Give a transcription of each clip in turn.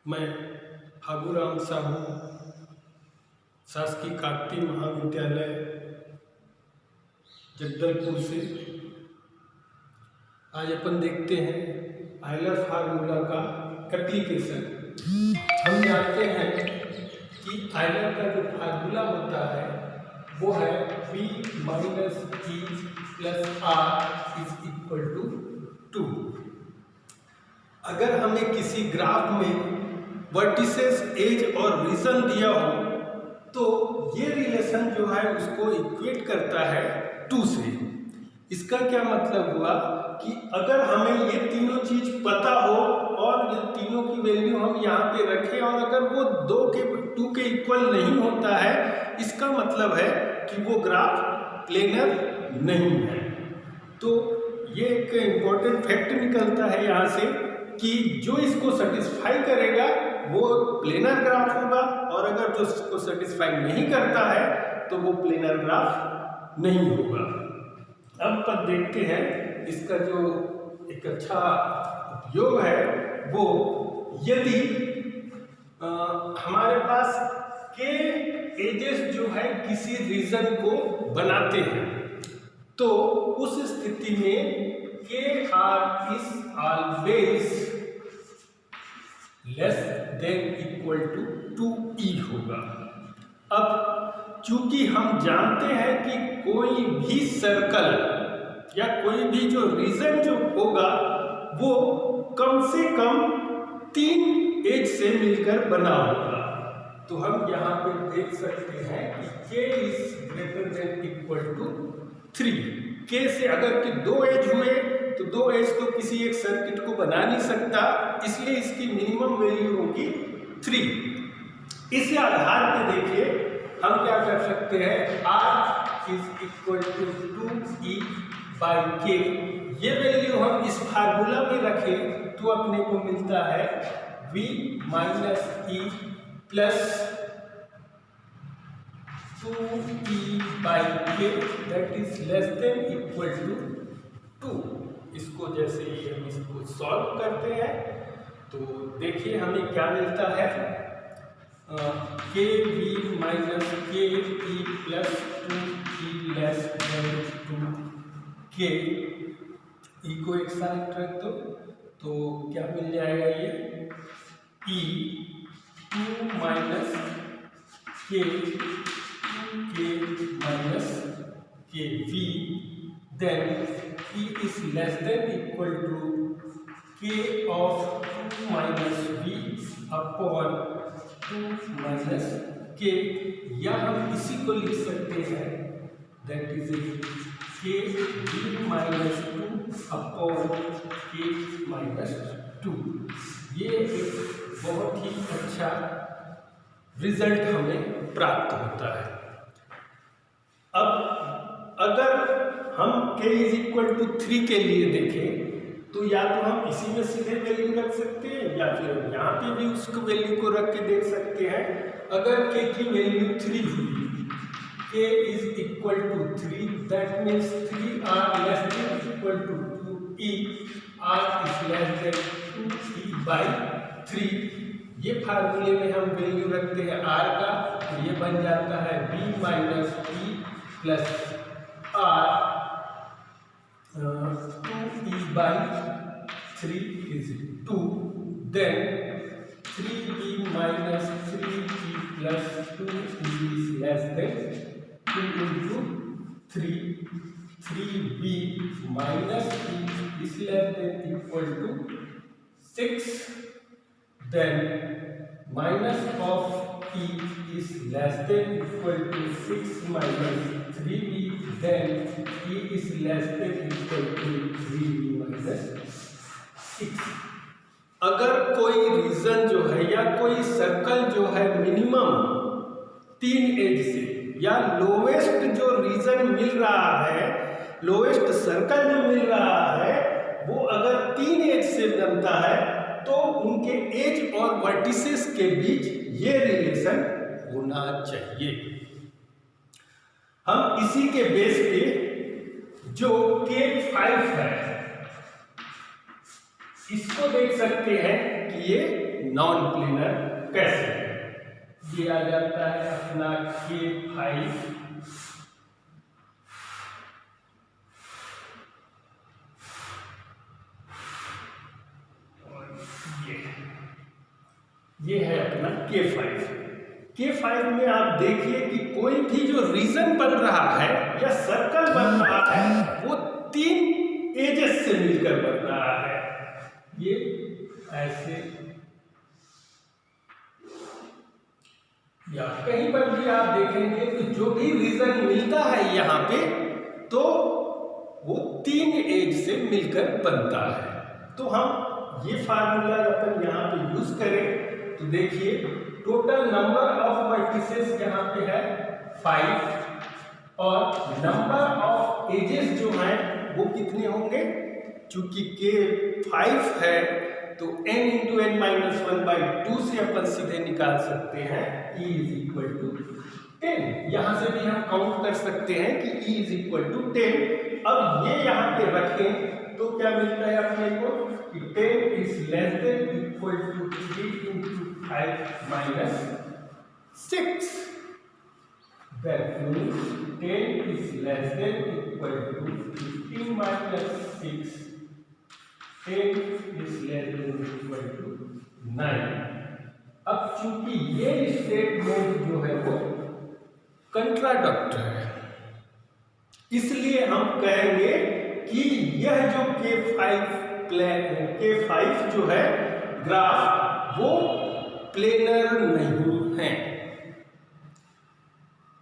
मैं फागूराम साहू शासकीय काकतीय महाविद्यालय जगदलपुर से आज अपन देखते हैं आयलर फार्मूला का एप्लीकेशन। हम जानते हैं कि आयलर का जो फार्मूला होता है वो है V minus E plus R is equal to 2। अगर हमें किसी ग्राफ में वर्टिसेस, एज और रीजन दिया हो तो ये रिलेशन जो है उसको इक्वेट करता है 2 से। इसका क्या मतलब हुआ कि अगर हमें ये तीनों चीज पता हो और ये तीनों की वैल्यू हम यहाँ पे रखें और अगर वो 2 के इक्वल नहीं होता है, इसका मतलब है कि वो ग्राफ प्लेनर नहीं है। तो ये एक इम्पोर्टेंट फैक्ट निकलता है यहाँ से कि जो इसको सेटिस्फाई करेगा वो प्लेनर ग्राफ होगा और अगर जो इसको सेटिस्फाई नहीं करता है तो वो प्लेनर ग्राफ नहीं होगा। अब पर देखते हैं इसका जो एक अच्छा उपयोग है वो, यदि हमारे पास के एजेस जो है किसी रीजन को बनाते हैं तो उस स्थिति में K R is always less than equal to 2e होगा। अब चूंकि हम जानते हैं कि कोई भी सर्कल या कोई भी जो रीजन जो होगा वो कम से कम 3 एज से मिलकर बना होगा, तो हम यहाँ पे देख सकते हैं कि k is greater than equal to 3। k से अगर कि 2 एज हुए तो 2 एज तो किसी एक सर्किट को बना नहीं सकता, इसलिए इसकी मिनिमम वैल्यू होगी 3। इस आधार पे देखिए हम क्या कर सकते हैं, r is equal to 2e by k। ये वैल्यू हम इस फार्मूला में रखें तो अपने को मिलता है v minus e plus 2e by k that is less than equal to 2। इसको जैसे ही हम इसको सॉल्व करते हैं तो देखिए हमें क्या मिलता है, के वी माइनस के E plus 2e less than 2k। ई को एक साइड रख दो तो क्या मिल जाएगा, ये e 2 minus K minus K V then e is less than equal to k of 2 minus v upon 2 minus k, या हम इसी को लिख सकते हैं that is k v minus 2 upon k minus 2। ये एक बहुत ही अच्छा रिजल्ट हमें प्राप्त होता है। अब अगर हम k इज इक्वल टू 3 के लिए देखें तो या तो हम इसी में सीधे वैल्यू रख सकते हैं या फिर यहाँ पे भी उसको वैल्यू को रख के देख सकते हैं। अगर k की वैल्यू 3 हुई, k is equal to 3 that means 3 R less than equal to 2e, r is less than 2e by 3। ये फार्मूले में हम वैल्यू रखते हैं r का, तो ये बन जाता है v minus e plus r 2e by 3 is 2, then 3e minus 3e plus 2e is less than 2 into 3, 3b minus e is less than equal to 6, then minus of e is less than equal to 6 minus 3b, then e is less than equal to 3b minus 6। अगर कोई reason जो है या कोई circle जो है minimum 3 as से या लोवेस्ट जो रीजन मिल रहा है, लोवेस्ट सर्कल जो मिल रहा है वो अगर 3 एज से बनता है तो उनके एज और वर्टिसेस के बीच ये रिलेशन होना चाहिए। हम इसी के बेस पे जो K5 है इसको देख सकते हैं कि ये नॉन प्लेनर कैसे है। ये आ जाता है अपना K5 और ये है अपना K5 में आप देखिए कि कोई भी जो रीजन बन रहा है या सर्कल बन रहा है वो 3 एजेस से मिलकर बन रहा है। ये ऐसे या कहीं पर भी आप देखेंगे कि जो भी रीजन मिलता है यहाँ पे तो वो 3 एज से मिलकर बनता है। तो हम ये फार्मूला अपन यहाँ पे यूज करें तो देखिए टोटल नंबर ऑफ वर्टिसेस यहाँ पे है 5 और नंबर ऑफ एजेस जो हैं वो कितने होंगे, चूंकि K5 है तो n इंटू n माइनस 1/2 से अपन सीधे निकाल सकते हैं E इज इक्वल टू 10। यहाँ से भी हम काउंट कर सकते हैं कि E इज इक्वल टू 10। अब ये यहाँ पे रखें तो क्या मिलता है अपने को कि 10 is less than equal to 3 इंटू 5 minus 6। That means 10 is less than equal to 15 minus 6. 10 is less than equal to 9. अब चूंकि ये स्टेटमेंट जो है वो कंट्राडिक्ट है, इसलिए हम कहेंगे कि यह जो K5 जो है ग्राफ वो प्लेनर नहीं है।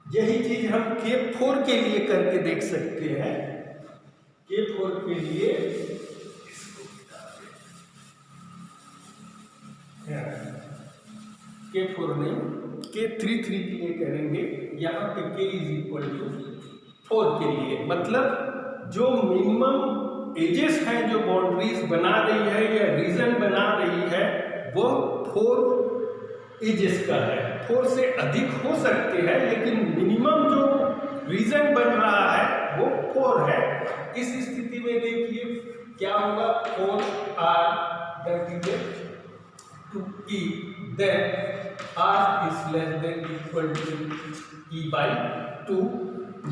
यही चीज हम K4 के लिए करके देख सकते हैं। K4 के लिए K4 नहीं K3 के लिए करेंगे। यहाँ पे K इज इक्वल टू 4 के लिए, मतलब जो मिनिमम एजेस हैं जो बाउंड्रीज बना रही है या रीजन बना रही है वो 4 एजेस का है। 4 से अधिक हो सकते हैं लेकिन मिनिमम जो रीजन बन रहा है वो 4 है। इस स्थिति में देखिए क्या होगा, 4R that is to E, then R is less than equal to E by 2।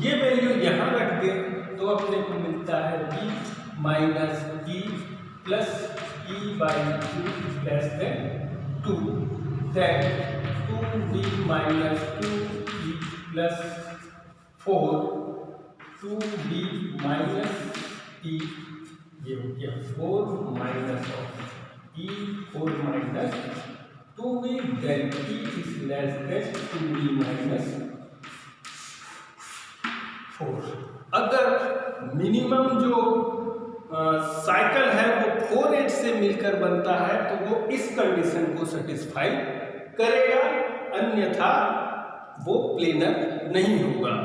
ये वैल्यू यहाँ रख दें तो अपने को मिलता है B minus E plus E by 2 less than 2, then 2B minus 2E plus 4 2B minus E, ये हो गया 4 minus of E 4 minus 2B, then E is less than 2B minus 4। अगर मिनिमम जो साइकिल है वो 4 एज से मिलकर बनता है तो वो इस कंडीशन को सेटिस्फाई करेगा, अन्यथा वो प्लेनर नहीं होगा।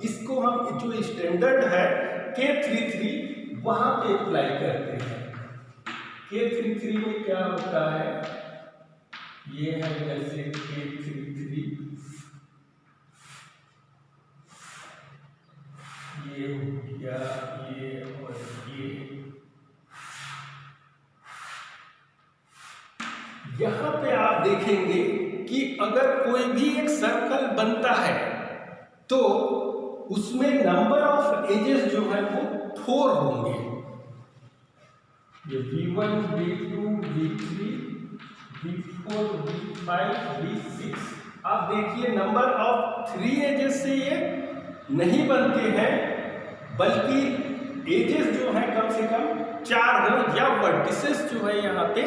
इसको हम जो स्टैंडर्ड है K33 वहां पे अप्लाई करते हैं। K33 में क्या होता है, ये है जैसे K33 ये हो गया ये और ये, यहां पे आप देखेंगे कि अगर कोई भी एक सर्कल बनता है तो उसमें नंबर ऑफ एजेस जो है वो 4 होंगे। ये V1 V2 V3 V4 V5 V6, आप देखिए नंबर ऑफ 3 एजेस से ये नहीं बनते हैं, बल्कि एजेस जो है कम से कम 4 हो या वर्टिसेस जो है यहाँ पे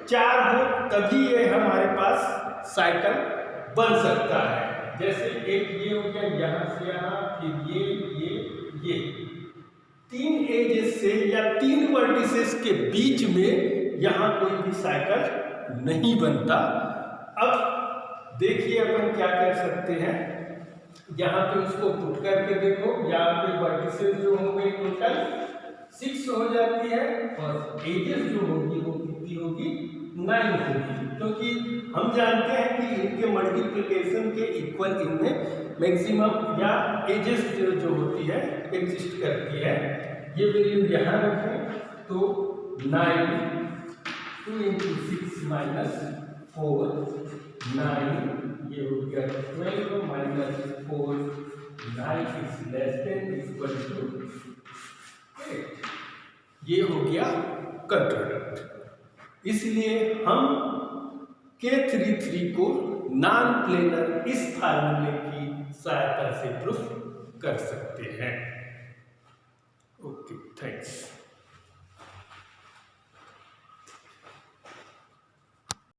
4 हो, तभी ये हमारे पास साइकिल बन सकता है। जैसे एक ये हो गया यहाँ से यहाँ, फिर ये 3 एजेस से या 3 वर्टिसेस के बीच में यहाँ कोई भी साइकिल नहीं बनता। अब देखिए अपन क्या कर सकते हैं, यहाँ पे उसको पुट करके देखो, यहाँ पे वर्टिसेस जो होंगे टोटल 6 हो जाती है और एजेस जो होगी वो कितनी होगी, 9 होगी, क्योंकि हम जानते हैं कि इनके मल्टीप्लिकेशन के इक्वल इनमें मैक्सिमम या एजेस जो होती है एग्जिस्ट करती है। ये वैल्यू यहाँ रखें तो 9 2 इंटू 6 माइनस 4 9, ये हो गया 12 minus 4 9 is less than equal to 8। ये हो गया कंट्रोडक्ट। इसलिए हम K33 को नॉन प्लेनर इस फार्मूले की सहायता से प्रूफ कर सकते हैं। Okay, thanks.